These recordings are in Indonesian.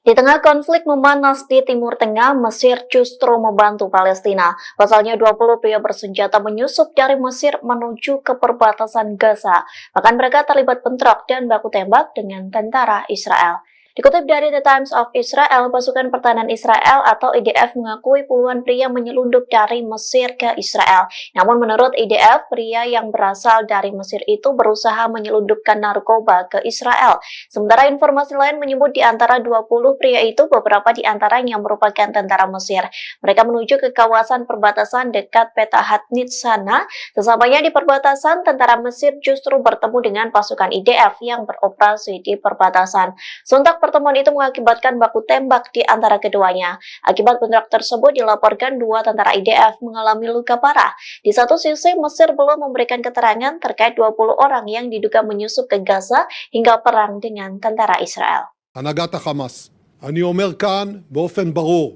Di tengah konflik memanas di Timur Tengah, Mesir justru membantu Palestina. Pasalnya 20 pria bersenjata menyusup dari Mesir menuju ke perbatasan Gaza. Bahkan mereka terlibat bentrok dan baku tembak dengan tentara Israel. Dikutip dari The Times of Israel, pasukan pertahanan Israel atau IDF mengakui puluhan pria menyelundup dari Mesir ke Israel. Namun menurut IDF, pria yang berasal dari Mesir itu berusaha menyelundupkan narkoba ke Israel. Sementara informasi lain menyebut di antara 20 pria itu beberapa di antaranya merupakan tentara Mesir. Mereka menuju ke kawasan perbatasan dekat Petahat Nitzana. Sesampainya di perbatasan, tentara Mesir justru bertemu dengan pasukan IDF yang beroperasi di perbatasan. Sontak pertemuan itu mengakibatkan baku tembak di antara keduanya. Akibat bentrok tersebut dilaporkan dua tentara IDF mengalami luka parah. Di satu sisi, Mesir belum memberikan keterangan terkait 20 orang yang diduga menyusup ke Gaza hingga perang dengan tentara Israel. הנהגת החמאס, אני אומר כאן באופן ברור,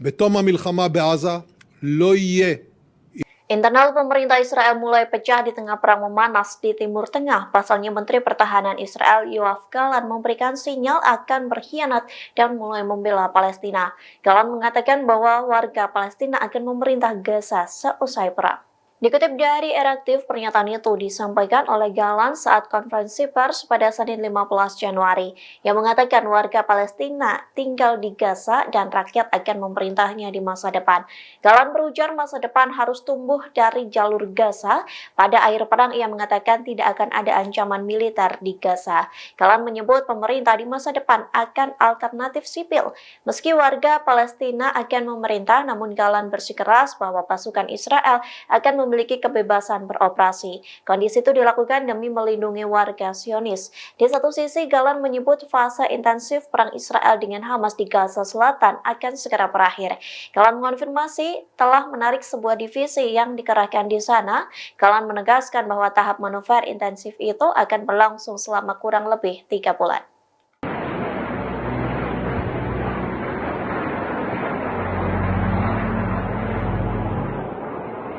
בתום המלחמה בעזה לא יהיה. Internal pemerintah Israel mulai pecah di tengah perang memanas di Timur Tengah. Pasalnya Menteri Pertahanan Israel Yoav Gallant memberikan sinyal akan berkhianat dan mulai membela Palestina. Gallant mengatakan bahwa warga Palestina akan memerintah Gaza seusai perang. Dikutip dari Eraktif, pernyataan itu disampaikan oleh Gallant saat konferensi pers pada Senin 15 Januari, yang mengatakan warga Palestina tinggal di Gaza dan rakyat akan memerintahnya di masa depan. Gallant berujar masa depan harus tumbuh dari jalur Gaza. Pada akhir perang, ia mengatakan tidak akan ada ancaman militer di Gaza. Gallant menyebut pemerintah di masa depan akan alternatif sipil. Meski warga Palestina akan memerintah, namun Gallant bersikeras bahwa pasukan Israel akan memiliki kebebasan beroperasi. Kondisi itu dilakukan demi melindungi warga Zionis. Di satu sisi, Gallant menyebut fase intensif perang Israel dengan Hamas di Gaza Selatan akan segera berakhir. Gallant mengonfirmasi telah menarik sebuah divisi yang dikerahkan di sana. Gallant menegaskan bahwa tahap manuver intensif itu akan berlangsung selama kurang lebih 3 bulan.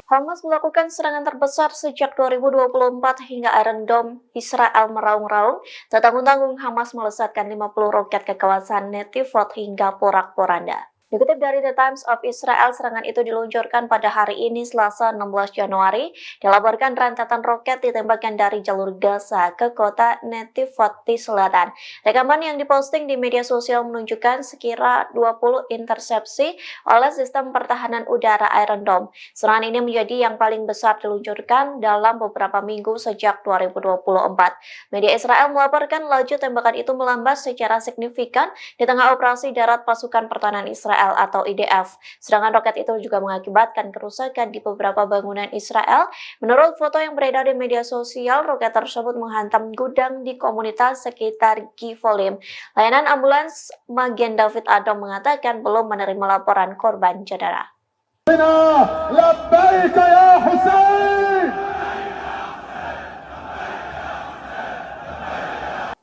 Hamas melakukan serangan terbesar sejak 2024 hingga Iron Dome Israel meraung-raung. Tak tanggung-tanggung Hamas melesatkan 50 roket ke kawasan Netivot hingga Porak-Poranda. Dikutip dari The Times of Israel, serangan itu diluncurkan pada hari ini Selasa 16 Januari. Dilaporkan rentetan roket ditembakkan dari jalur Gaza ke kota Netivot di selatan. Rekaman yang diposting di media sosial menunjukkan sekira 20 intersepsi oleh sistem pertahanan udara Iron Dome. Serangan ini menjadi yang paling besar diluncurkan dalam beberapa minggu sejak 2024. Media Israel melaporkan laju tembakan itu melambat secara signifikan di tengah operasi darat pasukan pertahanan Israel atau IDF. Serangan roket itu juga mengakibatkan kerusakan di beberapa bangunan Israel. Menurut foto yang beredar di media sosial, roket tersebut menghantam gudang di komunitas sekitar Givolim. Layanan ambulans Magen David Adom mengatakan belum menerima laporan korban cedera.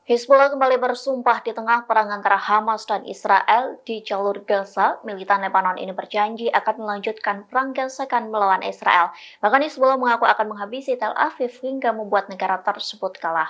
Hizbullah kembali bersumpah di tengah perang antara Hamas dan Israel di jalur Gaza. Militan Lebanon ini berjanji akan melanjutkan perang gesekan melawan Israel. Bahkan Hizbullah mengaku akan menghabisi Tel Aviv hingga membuat negara tersebut kalah.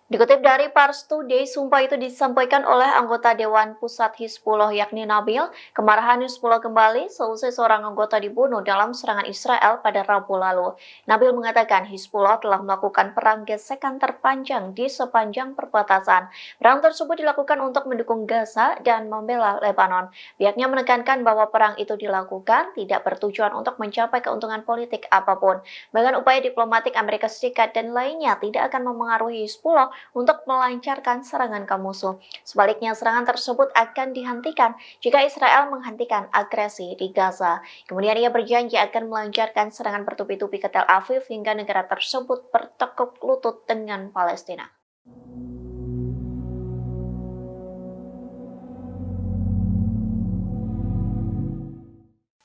Dikutip dari Pars Today, sumpah itu disampaikan oleh anggota Dewan Pusat Hizbullah yakni Nabil. Kemarahan Hizbullah kembali seusai seorang anggota dibunuh dalam serangan Israel pada Rabu lalu. Nabil mengatakan Hizbullah telah melakukan perang gesekan terpanjang di sepanjang perbatasan. Perang tersebut dilakukan untuk mendukung Gaza dan membela Lebanon. Pihaknya menekankan bahwa perang itu dilakukan tidak bertujuan untuk mencapai keuntungan politik apapun. Bahkan upaya diplomatik Amerika Serikat dan lainnya tidak akan memengaruhi Hizbullah untuk melancarkan serangan ke musuh. Sebaliknya, serangan tersebut akan dihentikan jika Israel menghentikan agresi di Gaza. Kemudian ia berjanji akan melancarkan serangan bertubi-tubi ke Tel Aviv hingga negara tersebut bertekuk lutut dengan Palestina.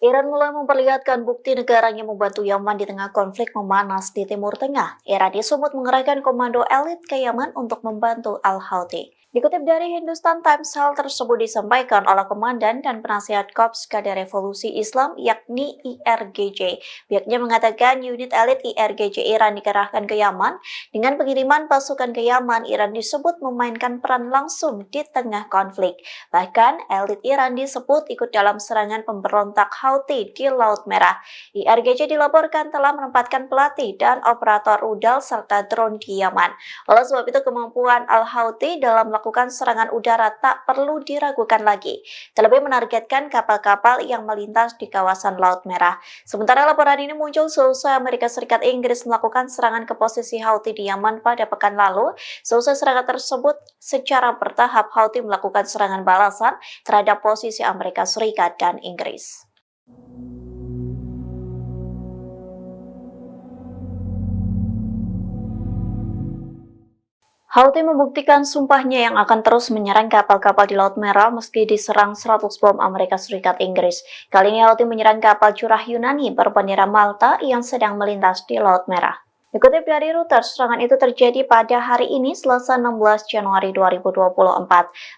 Iran mulai memperlihatkan bukti negaranya membantu Yaman di tengah konflik memanas di Timur Tengah. Iran disebut mengerahkan komando elit ke Yaman untuk membantu Al-Houthi. Dikutip dari Hindustan Times, hal tersebut disampaikan oleh Komandan dan Penasihat Korps Garda Revolusi Islam yakni IRGJ. Pihaknya mengatakan unit elit IRGJ Iran dikerahkan ke Yaman. Dengan pengiriman pasukan ke Yaman, Iran disebut memainkan peran langsung di tengah konflik. Bahkan, elit Iran disebut ikut dalam serangan pemberontak Houthi di Laut Merah. IRGJ dilaporkan telah menempatkan pelatih dan operator rudal serta drone di Yaman. Oleh sebab itu, kemampuan Al-Houthi dalam melakukan serangan udara tak perlu diragukan lagi. Terlebih menargetkan kapal-kapal yang melintas di kawasan Laut Merah. Sementara laporan ini muncul seusai Amerika Serikat Inggris melakukan serangan ke posisi Houthi di Yaman pada pekan lalu. Seusai serangan tersebut, secara bertahap Houthi melakukan serangan balasan terhadap posisi Amerika Serikat dan Inggris. Houthi membuktikan sumpahnya yang akan terus menyerang kapal-kapal di Laut Merah meski diserang 100 bom Amerika Serikat Inggris. Kali ini Houthi menyerang kapal curah Yunani berbendera Malta yang sedang melintas di Laut Merah. Dikutip dari Reuters, serangan itu terjadi pada hari ini Selasa 16 Januari 2024.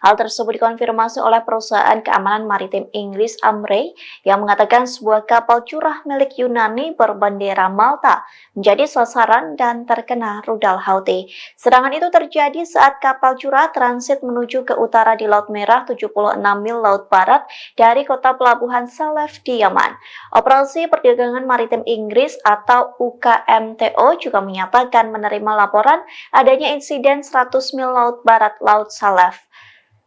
Hal tersebut dikonfirmasi oleh perusahaan keamanan maritim Inggris Amrey yang mengatakan sebuah kapal curah milik Yunani berbendera Malta menjadi sasaran dan terkena rudal Houthi. Serangan itu terjadi saat kapal curah transit menuju ke utara di Laut Merah 76 mil laut barat dari kota pelabuhan Salef di Yaman. Operasi Perdagangan Maritim Inggris atau UKMTO juga menyatakan menerima laporan adanya insiden 100 mil laut barat Laut Salef.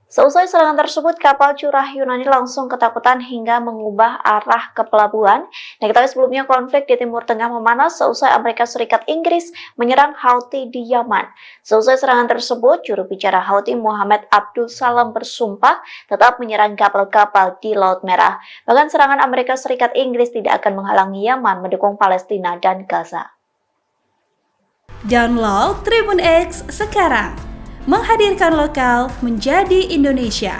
Seusai serangan tersebut, kapal curah Yunani langsung ketakutan hingga mengubah arah ke pelabuhan. Diketahui sebelumnya konflik di Timur Tengah memanas seusai Amerika Serikat Inggris menyerang Houthi di Yaman. Seusai serangan tersebut, juru bicara Houthi Muhammad Abdul Salam bersumpah tetap menyerang kapal-kapal di Laut Merah. Bahkan serangan Amerika Serikat Inggris tidak akan menghalangi Yaman mendukung Palestina dan Gaza. Download Tribun X sekarang, menghadirkan lokal menjadi Indonesia.